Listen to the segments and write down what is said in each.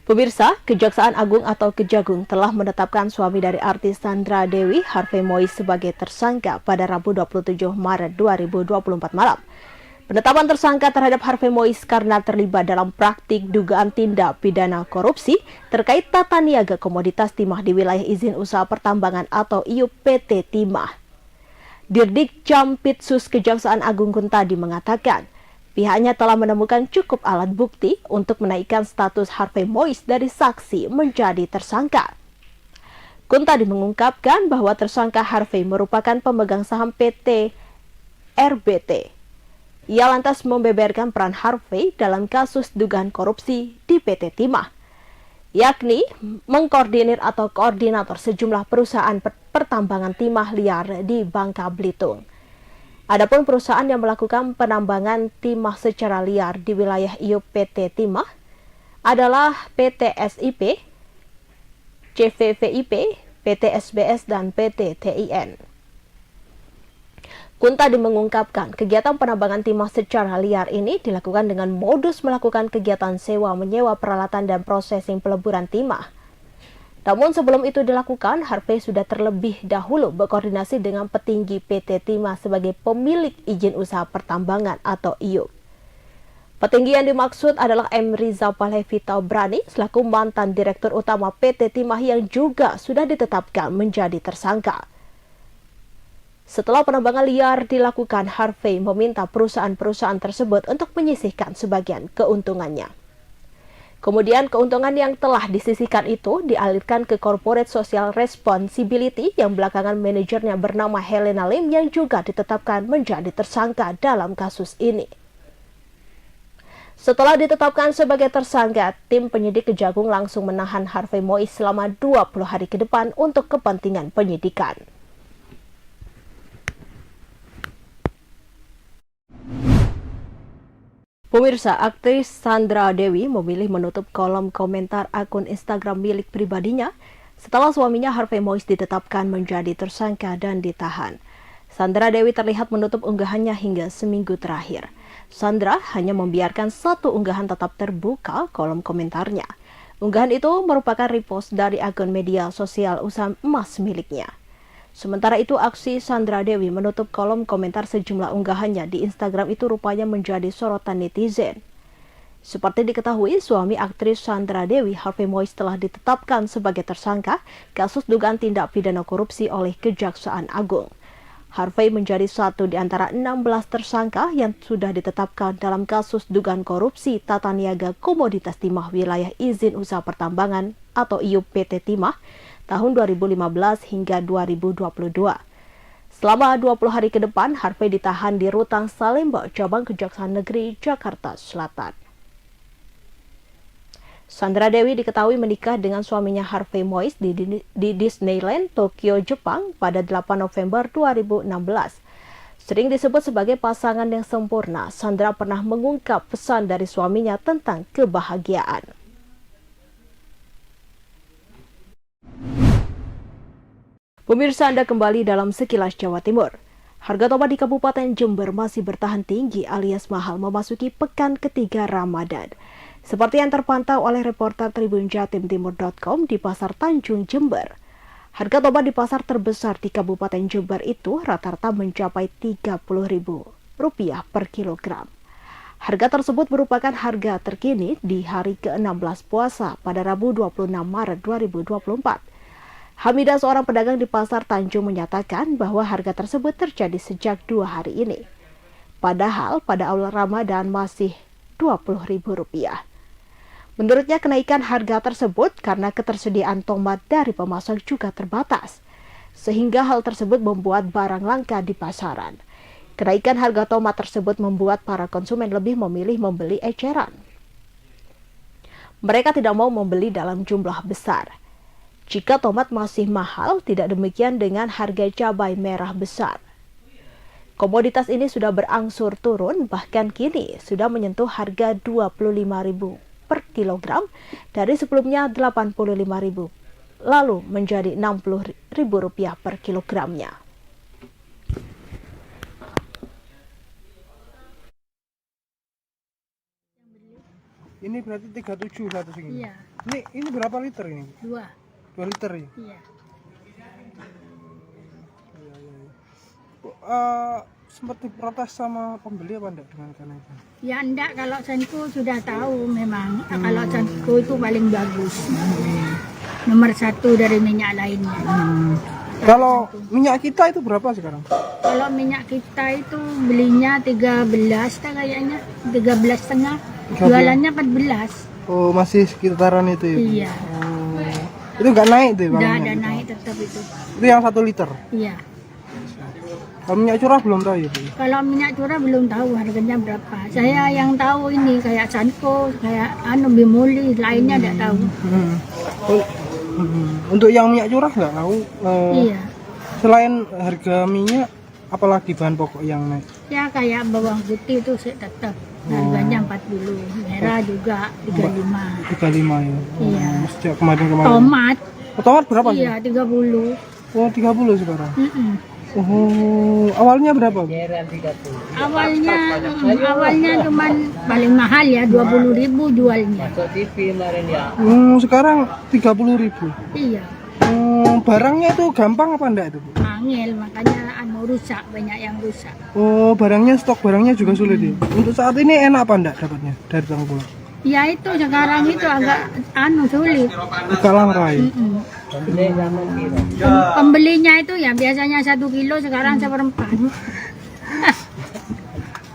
Pemirsa, Kejaksaan Agung atau Kejagung telah menetapkan suami dari artis Sandra Dewi, Harvey Mois, sebagai tersangka pada Rabu 27 Maret 2024 malam. Penetapan tersangka terhadap Harvey Mois karena terlibat dalam praktik dugaan tindak pidana korupsi terkait tata niaga komoditas timah di wilayah izin usaha pertambangan atau IUP PT Timah. Dirdik Jampitsus Kejaksaan Agung Kuntadi mengatakan, pihaknya telah menemukan cukup alat bukti untuk menaikkan status Harvey Mois dari saksi menjadi tersangka. Kuntadi mengungkapkan bahwa tersangka Harvey merupakan pemegang saham PT RBT. Ia lantas membeberkan peran Harvey dalam kasus dugaan korupsi di PT Timah, yakni mengkoordinir atau koordinator sejumlah perusahaan pertambangan timah liar di Bangka Belitung. Adapun perusahaan yang melakukan penambangan timah secara liar di wilayah IUP PT Timah adalah PT SIP, CVVIP, PT SBS, dan PT TIN. Kuntadi mengungkapkan kegiatan penambangan timah secara liar ini dilakukan dengan modus melakukan kegiatan sewa menyewa peralatan dan processing peleburan timah. Namun sebelum itu dilakukan, Harvey sudah terlebih dahulu berkoordinasi dengan petinggi PT Timah sebagai pemilik izin usaha pertambangan atau IUP. Petinggi yang dimaksud adalah M. Riza Palevi Taubrani selaku mantan Direktur Utama PT Timah yang juga sudah ditetapkan menjadi tersangka. Setelah penambangan liar dilakukan, Harvey meminta perusahaan-perusahaan tersebut untuk menyisihkan sebagian keuntungannya. Kemudian keuntungan yang telah disisihkan itu dialirkan ke Corporate Social Responsibility yang belakangan manajernya bernama Helena Lim yang juga ditetapkan menjadi tersangka dalam kasus ini. Setelah ditetapkan sebagai tersangka, tim penyidik Kejagung langsung menahan Harvey Mois selama 20 hari ke depan untuk kepentingan penyidikan. Pemirsa, aktris Sandra Dewi memilih menutup kolom komentar akun Instagram milik pribadinya setelah suaminya Harvey Mois ditetapkan menjadi tersangka dan ditahan. Sandra Dewi terlihat menutup unggahannya hingga seminggu terakhir. Sandra hanya membiarkan satu unggahan tetap terbuka kolom komentarnya. Unggahan itu merupakan repost dari akun media sosial usaha emas miliknya. Sementara itu, aksi Sandra Dewi menutup kolom komentar sejumlah unggahannya di Instagram itu rupanya menjadi sorotan netizen. Seperti diketahui, suami aktris Sandra Dewi, Harvey Mois, telah ditetapkan sebagai tersangka kasus dugaan tindak pidana korupsi oleh Kejaksaan Agung. Harvey menjadi satu di antara 16 tersangka yang sudah ditetapkan dalam kasus dugaan korupsi tata niaga komoditas timah wilayah izin usaha pertambangan atau IUP PT Timah tahun 2015 hingga 2022. Selama 20 hari ke depan, Harvey ditahan di Rutan Salemba, Cabang Kejaksaan Negeri Jakarta Selatan. Sandra Dewi diketahui menikah dengan suaminya Harvey Mois di Disneyland, Tokyo, Jepang pada 8 November 2016. Sering disebut sebagai pasangan yang sempurna, Sandra pernah mengungkap pesan dari suaminya tentang kebahagiaan. Pemirsa, Anda kembali dalam Sekilas Jawa Timur. Harga tomat di Kabupaten Jember masih bertahan tinggi alias mahal memasuki pekan ketiga Ramadan. Seperti yang terpantau oleh reporter tribunjatimtimur.com di Pasar Tanjung Jember. Harga tomat di pasar terbesar di Kabupaten Jember itu rata-rata mencapai Rp30.000 per kilogram. Harga tersebut merupakan harga terkini di hari ke-16 puasa pada Rabu 26 Maret 2024. Hamidah, seorang pedagang di Pasar Tanjung, menyatakan bahwa harga tersebut terjadi sejak 2 hari ini. Padahal pada awal Ramadan masih Rp20.000. Menurutnya kenaikan harga tersebut karena ketersediaan tomat dari pemasok juga terbatas. Sehingga hal tersebut membuat barang langka di pasaran. Kenaikan harga tomat tersebut membuat para konsumen lebih memilih membeli eceran. Mereka tidak mau membeli dalam jumlah besar. Jika tomat masih mahal, tidak demikian dengan harga cabai merah besar. Komoditas ini sudah berangsur turun, bahkan kini sudah menyentuh harga Rp25.000 per kilogram dari sebelumnya Rp85.000, lalu menjadi Rp60.000 per kilogramnya. Ini berarti 37 satu segini. Iya. Ini berapa liter ini? 2 liter ya? Iya. Sempat diprotes sama pembeli apa enggak dengan kenaikan? Ya enggak, kalau Senko sudah tahu memang kalau Senko itu paling bagus. Nomor 1 dari minyak lainnya. Kalau minyak kita itu berapa sekarang? Kalau minyak kita itu belinya 13 kayaknya, 13,5. Jualannya 14. Oh, masih sekitaran itu ya? Iya. Oh. Itu nggak naik tuh? Udah ada naik tetap itu. Itu yang 1 liter? Iya. Kalau minyak curah belum tahu ya Bu? Kalau minyak curah belum tahu harganya berapa. Saya yang tahu ini kayak Sanko, kayak Bimoli, lainnya tidak tahu. Untuk yang minyak curah nggak tahu. Iya. Selain harga minyak, apalagi bahan pokok yang naik? Ya kayak bawang putih itu tetap harganya 40, merah juga 35. 35 ya. Iya. Sejak kemarin-kemarin. Tomat. Tomat berapa sih? Iya 30. Oh 30 sekarang. Oh, awalnya berapa? Awalnya cuman paling mahal ya 20.000 jualnya. Sekarang 30.000. Iya. Barangnya itu gampang apa enggak itu Bu? Angel, makanya rusak, banyak yang rusak. Oh, stok barangnya juga sulit ya. Untuk saat ini enak apa enggak dapatnya dari Bang Pulau? Ya itu sekarang itu agak sulit. Agak langka ya. Pembelinya itu ya biasanya 1 kilo sekarang 1/4.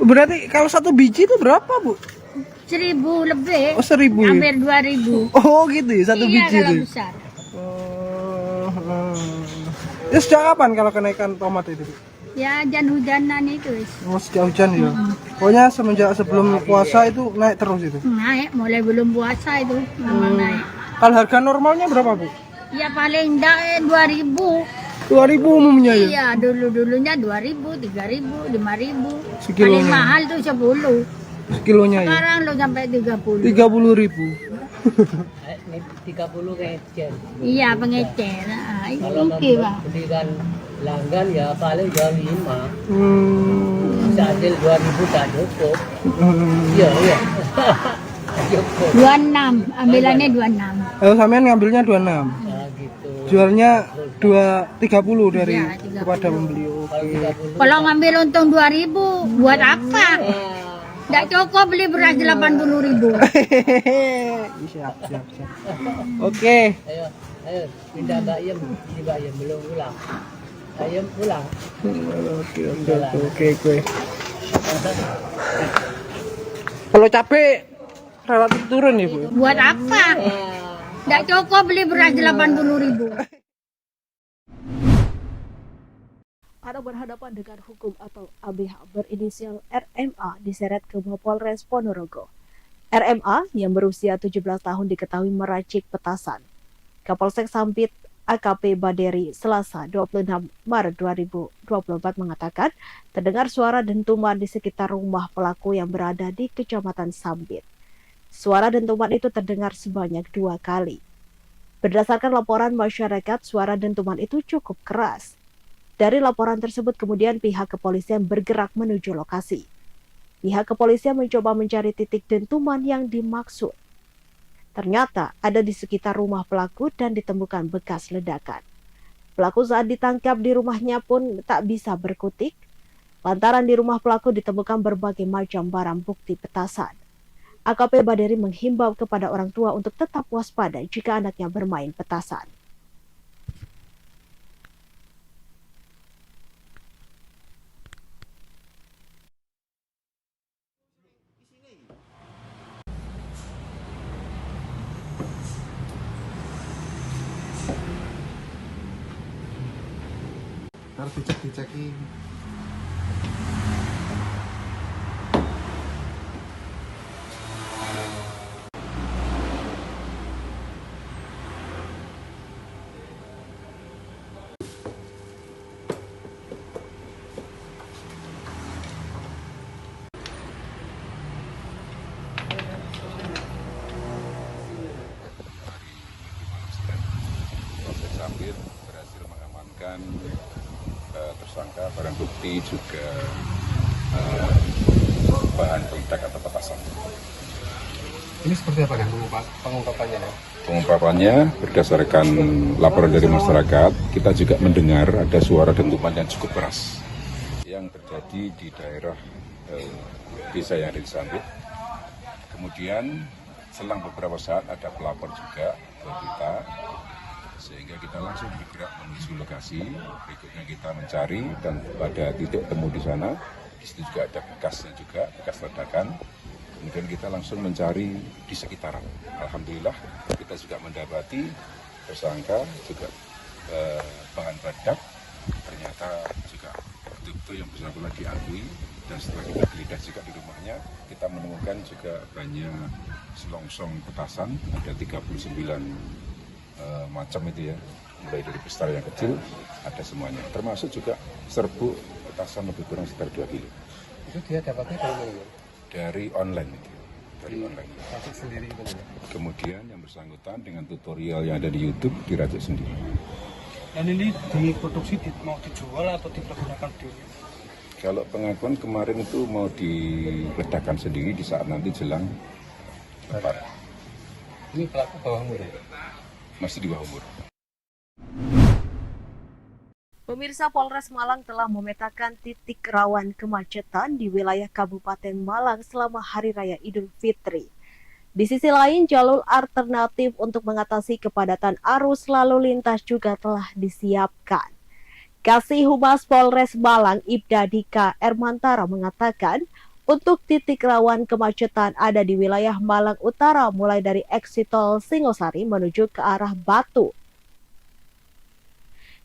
Berarti kalau 1 biji itu berapa Bu? 1.000 lebih. Oh 1.000 ya? Hampir 2.000. Oh gitu ya, 1 iya, biji kalau itu. besar. Ya sejak kapan kalau kenaikan tomat itu? Ya hujan-hujanan itu. Sejak hujan ya. Pokoknya semenjak sebelum puasa itu naik terus itu. Naik, mulai belum puasa itu memang naik. Kalau harga normalnya berapa Bu? Ya paling enggak 2.000. 2.000 umumnya ya? Iya, dulunya 2.000, 3.000, 5.000. Sekilonya. Paling mahal tuh 10. Sekilonya ya? Sekarang lo sampai 30. 30.000. Ini 30 ngecer. Iya, pengecer. Itu Kalau oke, Bang. belikan langgan ya paling jual 5. Seadil 2.000 tak cukup. Iya, iya. Cukup. 26, ambilannya 26. Sampean ngambilnya 26. Nah, gitu. Jualnya 30 dari Iya, 30. kepada pembeli. Kalau 30 Kalau ngambil untung 2.000, buat apa? Nggak cukup beli beras 80.000. siap. Oke. ayo pindah Mbak Yem. Ini Mbak Yem belum pulang. Ayam pulang. Oke. Kalau capek relatif turun ya Bu? Buat apa? Nggak cukup beli beras 80.000. Ada berhadapan dengan hukum atau ABH berinisial RMA diseret ke Mapolres Ponorogo. RMA yang berusia 17 tahun diketahui meracik petasan. Kapolsek Sampit AKP Baderi Selasa 26 Maret 2024 mengatakan terdengar suara dentuman di sekitar rumah pelaku yang berada di Kecamatan Sampit. Suara dentuman itu terdengar sebanyak 2 kali. Berdasarkan laporan masyarakat, suara dentuman itu cukup keras. Dari laporan tersebut kemudian pihak kepolisian bergerak menuju lokasi. Pihak kepolisian mencoba mencari titik dentuman yang dimaksud. Ternyata ada di sekitar rumah pelaku dan ditemukan bekas ledakan. Pelaku saat ditangkap di rumahnya pun tak bisa berkutik, lantaran di rumah pelaku ditemukan berbagai macam barang bukti petasan. AKP Baderi menghimbau kepada orang tua untuk tetap waspada jika anaknya bermain petasan. Harus dicekin. Sampit berhasil mengamankan tersangka, barang bukti juga bahan peledak atau petasan. Ini seperti apa kan pengungkapannya ya? Pengungkapannya berdasarkan laporan dari masyarakat, kita juga mendengar ada suara dentuman yang cukup keras yang terjadi di daerah desa yang ada di Sambit. Kemudian selang beberapa saat ada pelapor juga ke kita, sehingga kita langsung bergerak menuju lokasi. Berikutnya kita mencari dan pada titik temu di sana, di situ juga ada bekasnya juga, bekas ledakan. Kemudian kita langsung mencari di sekitaran. Alhamdulillah kita juga mendapati tersangka juga bahan badak, ternyata juga betul-betul yang bersangkutan diakui. Dan setelah kita geledah juga di rumahnya, kita menemukan juga banyak selongsong petasan, ada 39 macam itu ya, mulai dari besar yang kecil, ada semuanya. Termasuk juga serbuk petasan lebih kurang sekitar 2 kilo. Itu dia dapatnya dari mana? Dari online itu, dari online. Racik sendiri itu ya? Kemudian yang bersangkutan dengan tutorial yang ada di YouTube diracik sendiri. Dan ini diproduksi mau dijual atau dipergunakan di Kalau pengakuan kemarin itu mau diledakkan sendiri di saat nanti jelang lebaran. Ini pelaku bawah umur ya? Masih di bawah umur. Pemirsa, Polres Malang telah memetakan titik rawan kemacetan di wilayah Kabupaten Malang selama Hari Raya Idul Fitri. Di sisi lain, jalur alternatif untuk mengatasi kepadatan arus lalu lintas juga telah disiapkan. Kasih Humas Polres Malang, Ibda Dika Ermantara mengatakan, untuk titik rawan kemacetan ada di wilayah Malang Utara mulai dari exit tol Singosari menuju ke arah Batu.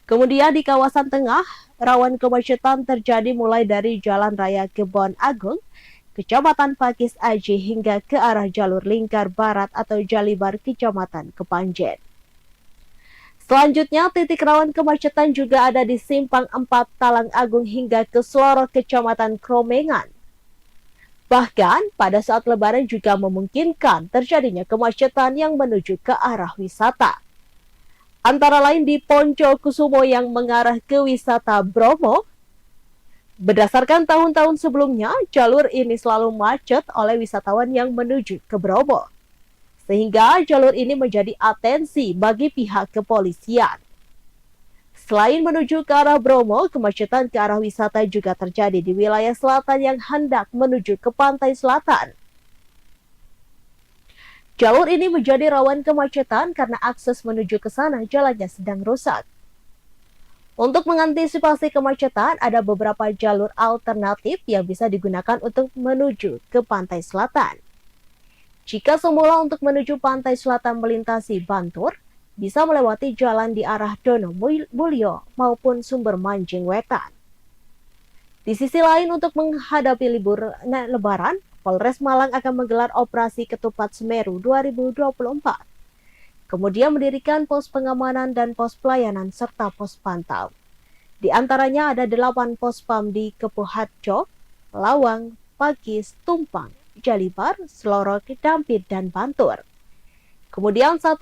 Kemudian di kawasan tengah, rawan kemacetan terjadi mulai dari Jalan Raya Kebon Agung, Kecamatan Pakis Aji hingga ke arah jalur lingkar barat atau Jalibar Kecamatan Kepanjen. Selanjutnya, titik rawan kemacetan juga ada di Simpang 4 Talang Agung hingga ke Sloro Kecamatan Kromengan. Bahkan, pada saat Lebaran juga memungkinkan terjadinya kemacetan yang menuju ke arah wisata. Antara lain di Poncokusumo yang mengarah ke wisata Bromo. Berdasarkan tahun-tahun sebelumnya, jalur ini selalu macet oleh wisatawan yang menuju ke Bromo. Sehingga jalur ini menjadi atensi bagi pihak kepolisian. Selain menuju ke arah Bromo, kemacetan ke arah wisata juga terjadi di wilayah selatan yang hendak menuju ke pantai selatan. Jalur ini menjadi rawan kemacetan karena akses menuju ke sana jalannya sedang rusak. Untuk mengantisipasi kemacetan, ada beberapa jalur alternatif yang bisa digunakan untuk menuju ke pantai selatan. Jika semula untuk menuju pantai selatan melintasi Bantur, bisa melewati jalan di arah Dono Mulyo maupun Sumber Manjing Wetan. Di sisi lain, untuk menghadapi libur Lebaran, Polres Malang akan menggelar operasi Ketupat Semeru 2024. Kemudian mendirikan pos pengamanan dan pos pelayanan serta pos pantau. Di antaranya ada 8 pos PAM di Kepuhatjo, Lawang, Pakis, Tumpang, Jalibar, Sloro, Dampit, dan Bantur. Kemudian 1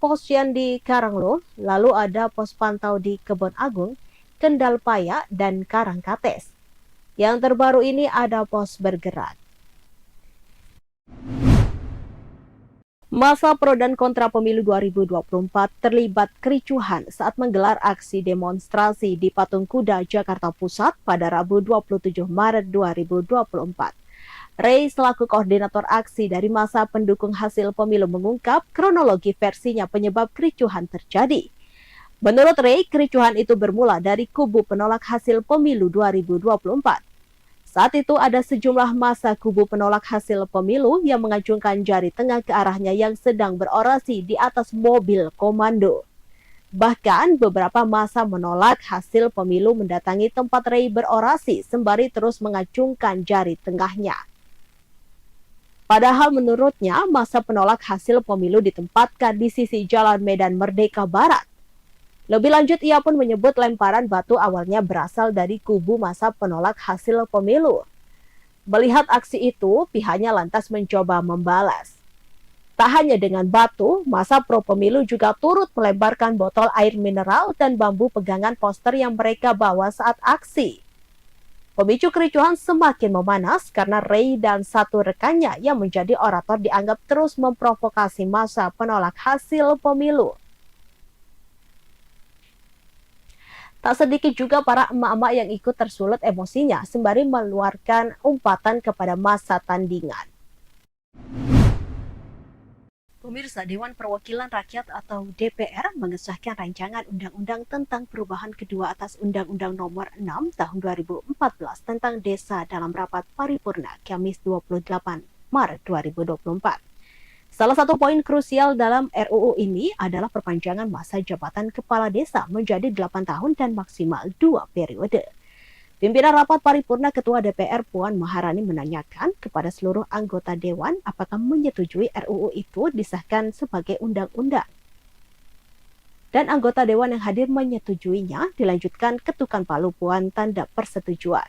pos yang di Karanglo, lalu ada pos pantau di Kebon Agung, Kendal Paya, dan Karangkates. Yang terbaru ini ada pos bergerak. Masa pro dan kontra pemilu 2024 terlibat kericuhan saat menggelar aksi demonstrasi di Patung Kuda, Jakarta Pusat pada Rabu 27 Maret 2024. Ray selaku koordinator aksi dari masa pendukung hasil pemilu mengungkap kronologi versinya penyebab kericuhan terjadi. Menurut Ray, kericuhan itu bermula dari kubu penolak hasil pemilu 2024. Saat itu ada sejumlah massa kubu penolak hasil pemilu yang mengacungkan jari tengah ke arahnya yang sedang berorasi di atas mobil komando. Bahkan beberapa massa menolak hasil pemilu mendatangi tempat Ray berorasi sembari terus mengacungkan jari tengahnya. Padahal menurutnya massa penolak hasil pemilu ditempatkan di sisi Jalan Medan Merdeka Barat. Lebih lanjut, ia pun menyebut lemparan batu awalnya berasal dari kubu massa penolak hasil pemilu. Melihat aksi itu, pihaknya lantas mencoba membalas. Tak hanya dengan batu, massa pro pemilu juga turut melemparkan botol air mineral dan bambu pegangan poster yang mereka bawa saat aksi. Pemicu kericuhan semakin memanas karena Ray dan satu rekannya yang menjadi orator dianggap terus memprovokasi massa penolak hasil pemilu. Tak sedikit juga para emak-emak yang ikut tersulut emosinya sembari mengeluarkan umpatan kepada massa tandingan. Pemirsa, Dewan Perwakilan Rakyat atau DPR mengesahkan rancangan undang-undang tentang perubahan kedua atas Undang-Undang Nomor 6 Tahun 2014 tentang Desa dalam rapat paripurna Kamis 28 Maret 2024. Salah satu poin krusial dalam RUU ini adalah perpanjangan masa jabatan kepala desa menjadi 8 tahun dan maksimal 2 periode. Pimpinan rapat paripurna Ketua DPR Puan Maharani menanyakan kepada seluruh anggota Dewan apakah menyetujui RUU itu disahkan sebagai undang-undang. Dan anggota Dewan yang hadir menyetujuinya, dilanjutkan ketukan palu Puan tanda persetujuan.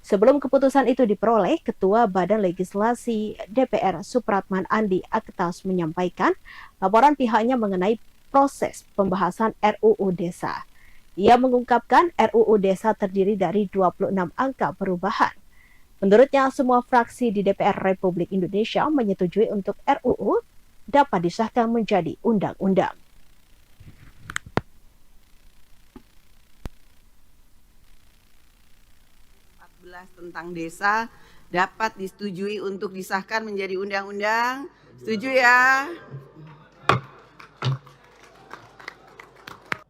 Sebelum keputusan itu diperoleh, Ketua Badan Legislasi DPR Supratman Andi Aktas menyampaikan laporan pihaknya mengenai proses pembahasan RUU Desa. Ia mengungkapkan RUU Desa terdiri dari 26 angka perubahan. Menurutnya, semua fraksi di DPR Republik Indonesia menyetujui untuk RUU dapat disahkan menjadi undang-undang. Tentang desa dapat disetujui untuk disahkan menjadi undang-undang. Setuju ya?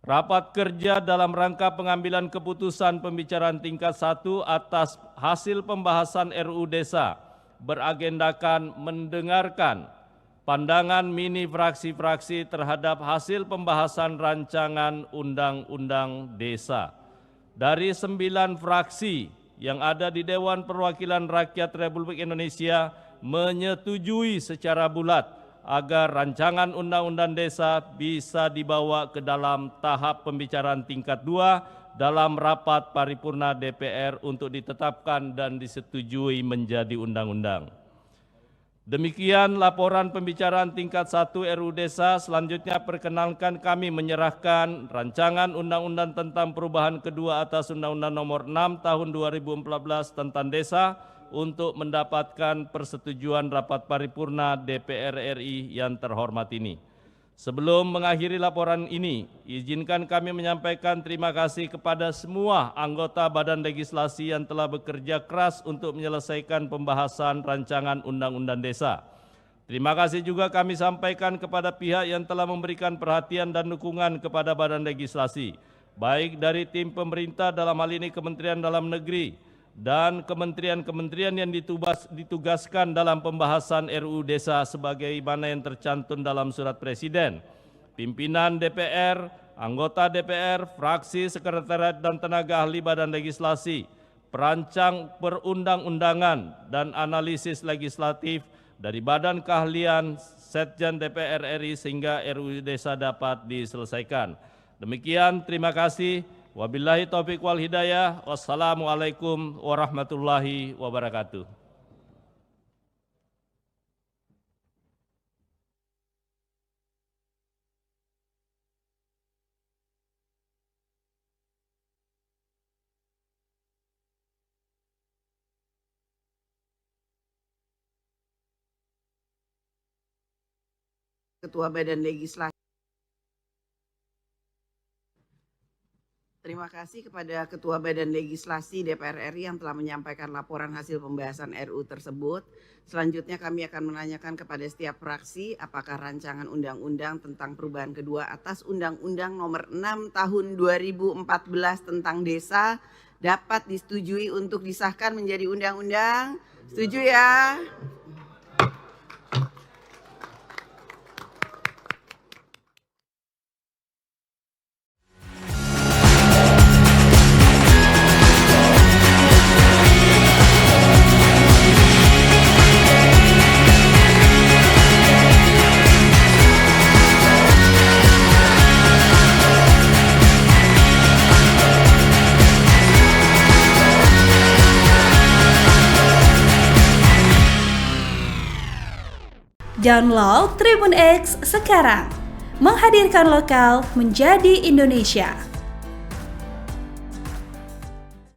Rapat kerja dalam rangka pengambilan keputusan pembicaraan tingkat 1 atas hasil pembahasan RUU Desa beragendakan mendengarkan pandangan mini fraksi-fraksi terhadap hasil pembahasan rancangan Undang-Undang Desa. Dari 9 fraksi yang ada di Dewan Perwakilan Rakyat Republik Indonesia menyetujui secara bulat agar rancangan Undang-Undang Desa bisa dibawa ke dalam tahap pembicaraan tingkat 2 dalam rapat paripurna DPR untuk ditetapkan dan disetujui menjadi undang-undang. Demikian laporan pembicaraan tingkat 1 RUU Desa. Selanjutnya perkenalkan kami menyerahkan rancangan Undang-Undang tentang perubahan kedua atas Undang-Undang Nomor 6 Tahun 2014 tentang Desa untuk mendapatkan persetujuan rapat paripurna DPR RI yang terhormat ini. Sebelum mengakhiri laporan ini, izinkan kami menyampaikan terima kasih kepada semua anggota Badan Legislasi yang telah bekerja keras untuk menyelesaikan pembahasan rancangan Undang-Undang Desa. Terima kasih juga kami sampaikan kepada pihak yang telah memberikan perhatian dan dukungan kepada Badan Legislasi, baik dari tim pemerintah dalam hal ini Kementerian Dalam Negeri, dan kementerian-kementerian yang ditugaskan dalam pembahasan RUU Desa sebagaimana yang tercantum dalam surat Presiden, pimpinan DPR, anggota DPR, fraksi, sekretariat dan tenaga ahli Badan Legislasi, perancang perundang-undangan dan analisis legislatif dari Badan Keahlian Setjen DPR RI sehingga RUU Desa dapat diselesaikan. Demikian, terima kasih. Wabillahi taufiq wal hidayah. Wassalamualaikum warahmatullahi wabarakatuh. Ketua Badan Legislasi. Terima kasih kepada Ketua Badan Legislasi DPR RI yang telah menyampaikan laporan hasil pembahasan RUU tersebut. Selanjutnya kami akan menanyakan kepada setiap fraksi apakah rancangan undang-undang tentang perubahan kedua atas Undang-Undang Nomor 6 Tahun 2014 tentang Desa dapat disetujui untuk disahkan menjadi undang-undang. Setuju ya? Download Tribun X sekarang, menghadirkan lokal menjadi Indonesia.